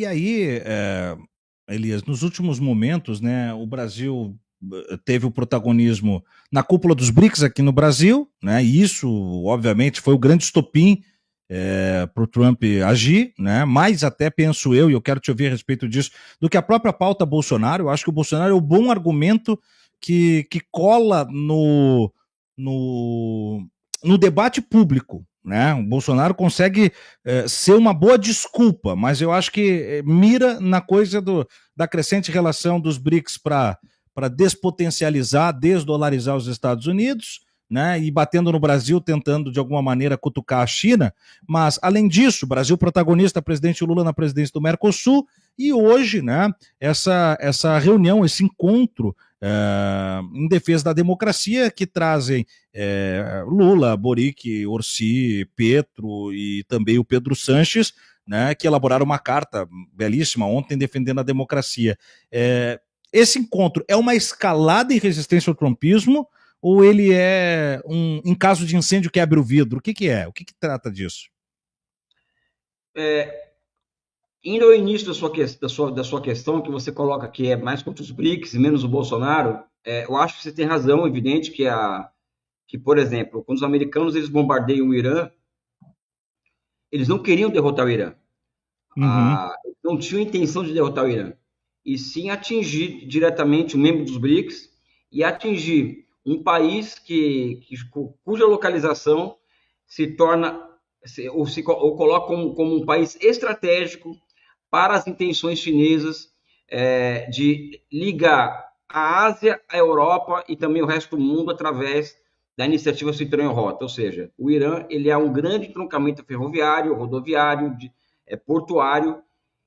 E aí, Elias, nos últimos momentos, né, o Brasil teve o protagonismo na cúpula dos BRICS aqui no Brasil, né, e isso, obviamente, foi o grande estopim para o Trump agir, né, mais até, penso eu, e eu quero te ouvir a respeito disso, do que a própria pauta Bolsonaro. Eu acho que o Bolsonaro é o bom argumento que cola no, no debate público, né? O Bolsonaro consegue ser uma boa desculpa, mas eu acho que mira na coisa da crescente relação dos BRICS para despotencializar, desdolarizar os Estados Unidos, né? E batendo no Brasil, tentando de alguma maneira cutucar a China. Mas, além disso, o Brasil protagonista, presidente Lula na presidência do Mercosul, e hoje, né, essa reunião, esse encontro em defesa da democracia, que trazem Lula, Boric, Orsi, Petro e também o Pedro Sanches, né, que elaboraram uma carta belíssima ontem defendendo a democracia. Esse encontro é uma escalada em resistência ao trumpismo ou ele é em caso de incêndio quebra o vidro? O que é? O que trata disso? Indo ao início da sua questão, que você coloca que é mais contra os BRICS e menos o Bolsonaro, eu acho que você tem razão, evidente que, por exemplo, quando os americanos eles bombardeiam o Irã, eles não queriam derrotar o Irã. Uhum. Não tinham intenção de derrotar o Irã, e sim atingir diretamente um membro dos BRICS e atingir um país cuja localização se torna ou coloca como um país estratégico para as intenções chinesas de ligar a Ásia, a Europa e também o resto do mundo através da iniciativa Cinturão Rota. Ou seja, o Irã ele é um grande entroncamento ferroviário, rodoviário, portuário,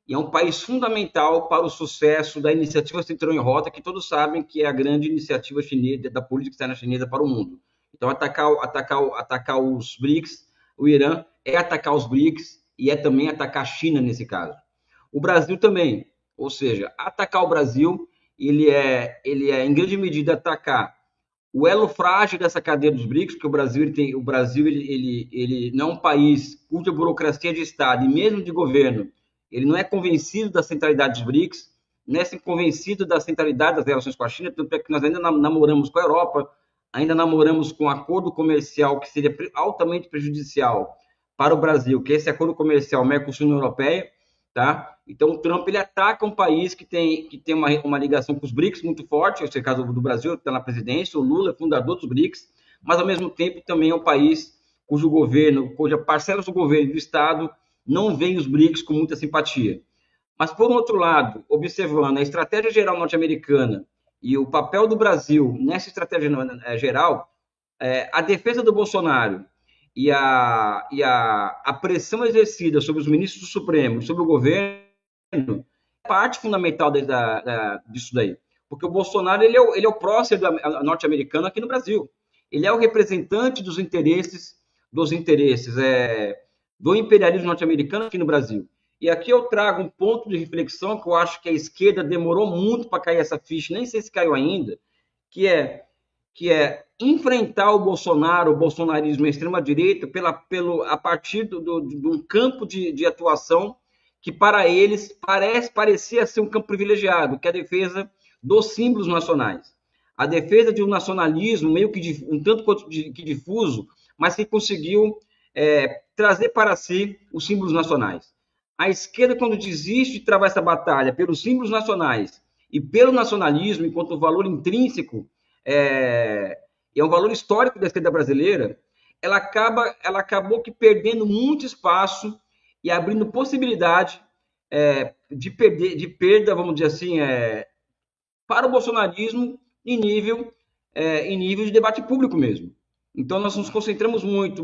e é um país fundamental para o sucesso da iniciativa Cinturão Rota, que todos sabem que é a grande iniciativa chinesa, da política externa chinesa para o mundo. Então, atacar os BRICS, o Irã é atacar os BRICS e é também atacar a China nesse caso. O Brasil também, ou seja, atacar o Brasil, ele é em grande medida atacar o elo frágil dessa cadeia dos BRICS, porque o Brasil ele não é um país cuja burocracia de Estado e mesmo de governo, ele não é convencido da centralidade dos BRICS, não é convencido da centralidade das relações com a China, tanto é que nós ainda namoramos com a Europa, ainda namoramos com um acordo comercial que seria altamente prejudicial para o Brasil, que é esse acordo comercial Mercosul-União Europeia, tá? Então, o Trump ele ataca um país que tem uma ligação com os BRICS muito forte, esse é o caso do Brasil, que está na presidência, o Lula é fundador dos BRICS, mas, ao mesmo tempo, também é um país cuja parcelas do governo e do Estado não veem os BRICS com muita simpatia. Mas, por um outro lado, observando a estratégia geral norte-americana e o papel do Brasil nessa estratégia geral, a defesa do Bolsonaro e a pressão exercida sobre os ministros do Supremo, sobre o governo, é parte fundamental disso daí. Porque o Bolsonaro ele é o prócer norte-americano aqui no Brasil. Ele é o representante dos interesses do imperialismo norte-americano aqui no Brasil. E aqui eu trago um ponto de reflexão que eu acho que a esquerda demorou muito para cair essa ficha, nem sei se caiu ainda, que é enfrentar o Bolsonaro, o bolsonarismo, a extrema-direita, a partir de um campo de atuação que para eles parecia ser um campo privilegiado, que é a defesa dos símbolos nacionais. A defesa de um nacionalismo meio que um tanto quanto que difuso, mas que conseguiu trazer para si os símbolos nacionais. A esquerda, quando desiste de travar essa batalha pelos símbolos nacionais e pelo nacionalismo, enquanto valor intrínseco, é um valor histórico da esquerda brasileira, ela acabou que perdendo muito espaço e abrindo possibilidade de perda, vamos dizer assim, para o bolsonarismo em nível de debate público mesmo. Então, nós nos concentramos muito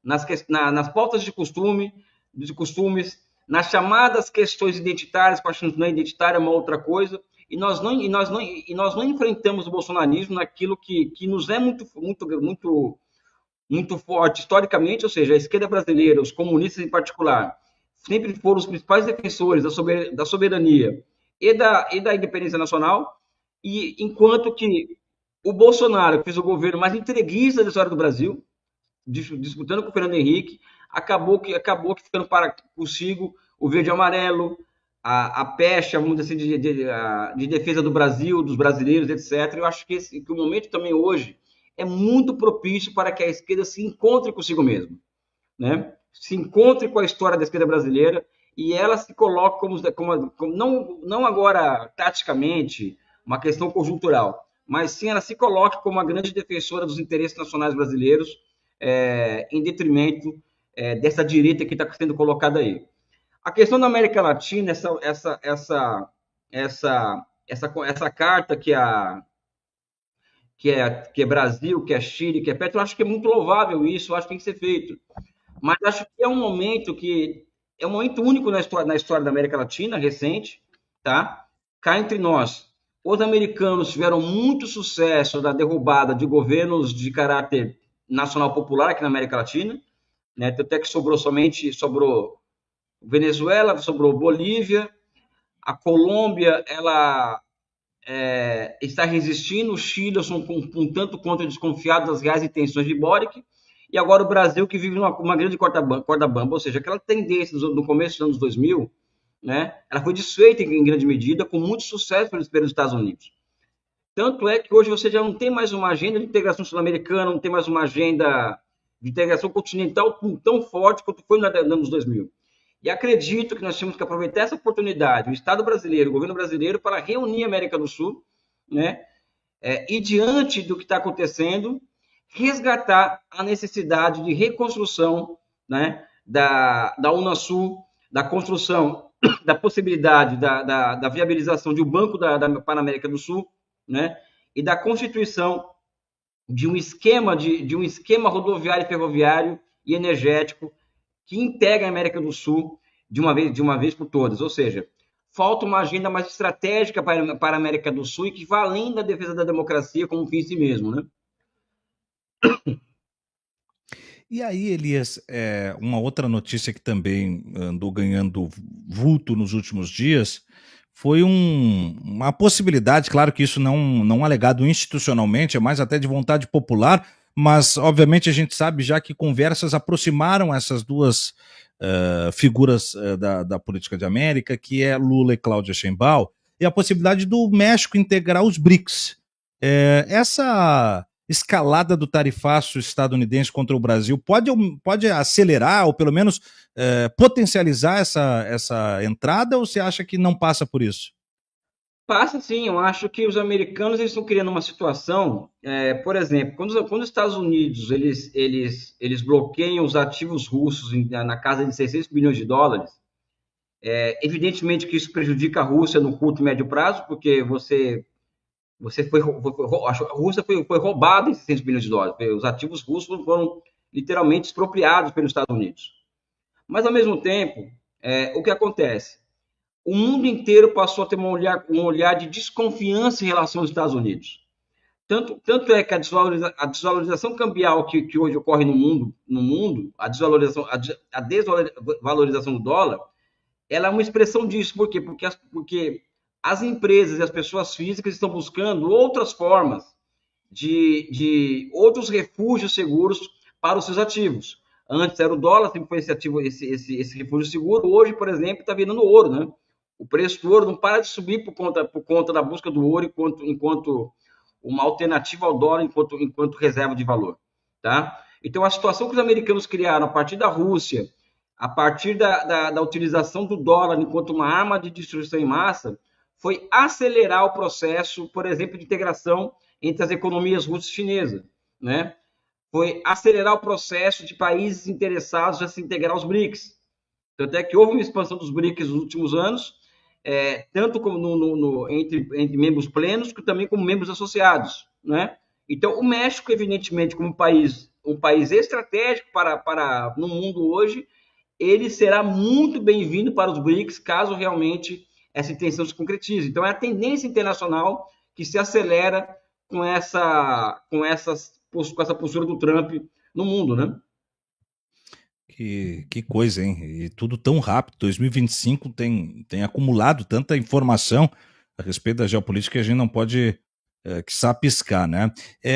nas pautas de costumes, nas chamadas questões identitárias, que não é identitária, é uma outra coisa, e nós não enfrentamos o bolsonarismo naquilo que nos é muito forte historicamente, ou seja, a esquerda brasileira, os comunistas em particular, sempre foram os principais defensores da soberania e da independência nacional, e enquanto que o Bolsonaro, que fez o governo mais entreguista da história do Brasil, disputando com o Fernando Henrique, acabou que ficando para consigo o verde e amarelo, a pecha, vamos dizer assim, de defesa do Brasil, dos brasileiros, etc. Eu acho que o momento também hoje é muito propício para que a esquerda se encontre consigo mesma, né? Se encontre com a história da esquerda brasileira e ela se coloque como não agora taticamente, uma questão conjuntural, mas sim ela se coloque como a grande defensora dos interesses nacionais brasileiros, em detrimento dessa direita que está sendo colocada aí. A questão da América Latina, essa carta que é Brasil, que é Chile, que é Petro, eu acho que é muito louvável isso, eu acho que tem que ser feito. Mas acho que é um momento único na história da América Latina, recente, tá? Cá entre nós, os americanos tiveram muito sucesso na derrubada de governos de caráter nacional popular aqui na América Latina, né? Até que sobrou Venezuela, sobrou Bolívia, a Colômbia, ela está resistindo, o Chile são um tanto quanto desconfiados das reais intenções de Boric, e agora o Brasil que vive uma grande corda bamba, ou seja, aquela tendência no começo dos anos 2000, né, ela foi desfeita em grande medida, com muito sucesso pelos Estados Unidos. Tanto é que hoje você já não tem mais uma agenda de integração sul-americana, não tem mais uma agenda de integração continental tão forte quanto foi nos anos 2000. E acredito que nós temos que aproveitar essa oportunidade, o Estado brasileiro, o governo brasileiro, para reunir a América do Sul, né? E diante do que está acontecendo, resgatar a necessidade de reconstrução, né? Da Unasul, da construção, da possibilidade da viabilização de um banco para a América do Sul, né? E da constituição de um esquema rodoviário, ferroviário e energético que integra a América do Sul de uma vez por todas. Ou seja, falta uma agenda mais estratégica para a América do Sul e que vá além da defesa da democracia como fim em si mesmo, né? E aí, Elias, uma outra notícia que também andou ganhando vulto nos últimos dias foi uma possibilidade, claro que isso não alegado institucionalmente, é mais até de vontade popular, mas obviamente a gente sabe já que conversas aproximaram essas duas figuras da política de América, que é Lula e Cláudia Sheinbaum, e a possibilidade do México integrar os BRICS. Essa escalada do tarifaço estadunidense contra o Brasil pode acelerar ou pelo menos potencializar essa entrada, ou você acha que não passa por isso? Passa sim, eu acho que os americanos eles estão criando uma situação, por exemplo, quando os Estados Unidos eles bloqueiam os ativos russos na casa de 600 bilhões de dólares, evidentemente que isso prejudica a Rússia no curto e médio prazo, porque a Rússia foi roubada em 600 bilhões de dólares, os ativos russos foram literalmente expropriados pelos Estados Unidos. Mas, ao mesmo tempo, o que acontece? O mundo inteiro passou a ter um olhar de desconfiança em relação aos Estados Unidos. Tanto é que a desvalorização cambial que hoje ocorre no mundo a desvalorização do dólar, ela é uma expressão disso. Por quê? Porque as empresas e as pessoas físicas estão buscando outras formas de outros refúgios seguros para os seus ativos. Antes era o dólar, sempre foi esse refúgio seguro. Hoje, por exemplo, está virando ouro, né? O preço do ouro não para de subir por conta da busca do ouro enquanto uma alternativa ao dólar enquanto reserva de valor, tá? Então, a situação que os americanos criaram a partir da Rússia, a partir da utilização do dólar enquanto uma arma de destruição em massa, foi acelerar o processo, por exemplo, de integração entre as economias russa e chinesa, né? Foi acelerar o processo de países interessados a se integrar aos BRICS. Tanto é que houve uma expansão dos BRICS nos últimos anos, tanto como entre membros plenos, que também como membros associados, né? Então, o México, evidentemente, como um país estratégico no mundo hoje, ele será muito bem-vindo para os BRICS, caso realmente essa intenção se concretize. Então, é a tendência internacional que se acelera com essa postura do Trump no mundo, né? Que coisa, hein? E tudo tão rápido. 2025 tem acumulado tanta informação a respeito da geopolítica que a gente não pode que sabe piscar, né?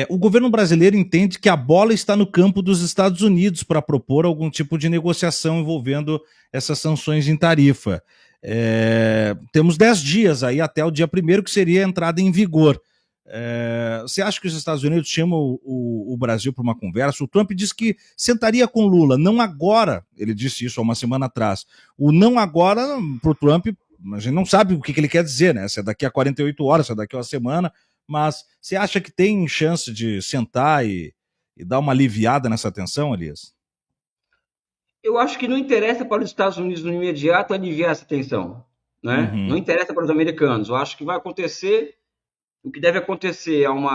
O governo brasileiro entende que a bola está no campo dos Estados Unidos para propor algum tipo de negociação envolvendo essas sanções em tarifa. Temos 10 dias aí até o dia 1º, que seria a entrada em vigor. Você acha que os Estados Unidos chamam o Brasil para uma conversa? O Trump disse que sentaria com Lula, não agora, ele disse isso há uma semana atrás. O não agora, para o Trump, a gente não sabe o que ele quer dizer, né? Se é daqui a 48 horas, se é daqui a uma semana, mas você acha que tem chance de sentar e dar uma aliviada nessa tensão, Elias? Eu acho que não interessa para os Estados Unidos no imediato aliviar essa tensão, né? Não Uhum, interessa para os americanos. Eu acho que vai acontecer, o que deve acontecer é um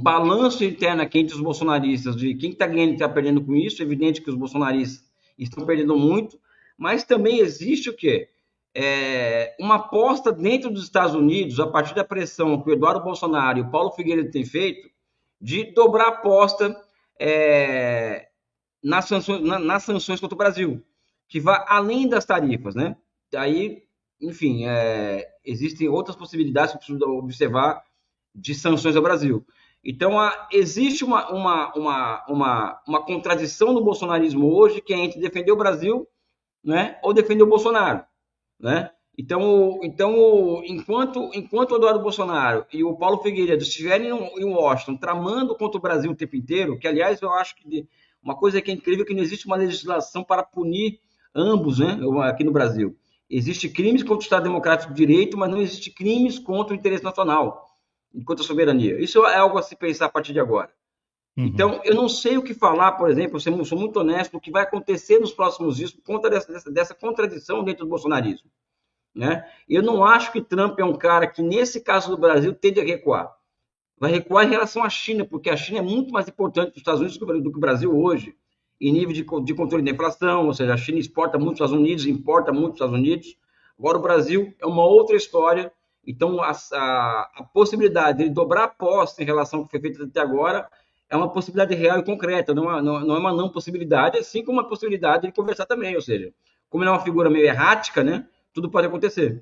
balanço interno aqui entre os bolsonaristas de quem está ganhando e está perdendo com isso. É evidente que os bolsonaristas estão perdendo muito, mas também existe o quê? Uma aposta dentro dos Estados Unidos, a partir da pressão que o Eduardo Bolsonaro e o Paulo Figueiredo têm feito, de dobrar a aposta nas sanções contra o Brasil, que vai além das tarifas, né? Daí, enfim, existem outras possibilidades que precisam observar de sanções ao Brasil. Então, existe uma contradição no bolsonarismo hoje, que é entre defender o Brasil, né, ou defender o Bolsonaro, né? Então, enquanto o Eduardo Bolsonaro e o Paulo Figueiredo estiverem em Washington tramando contra o Brasil o tempo inteiro, que, aliás, eu acho que uma coisa que é incrível é que não existe uma legislação para punir ambos, né, aqui no Brasil. Existem crimes contra o Estado Democrático de Direito, mas não existem crimes contra o interesse nacional, contra a soberania. Isso é algo a se pensar a partir de agora. uhum. Então, eu não sei o que falar, por exemplo, eu sou muito honesto, o que vai acontecer nos próximos dias por conta dessa contradição dentro do bolsonarismo, né? Eu não acho que Trump é um cara que, nesse caso do Brasil, tende a recuar. Vai recuar em relação à China, porque a China é muito mais importante para os Estados Unidos do que o Brasil hoje, em nível de controle da inflação, ou seja, a China exporta muito para os Estados Unidos, importa muito para os Estados Unidos. Agora, o Brasil é uma outra história. Então, a possibilidade de ele dobrar a aposta em relação ao que foi feito até agora é uma possibilidade real e concreta, não é uma não possibilidade, assim como uma possibilidade de conversar também, ou seja, como ele é uma figura meio errática, né, tudo pode acontecer.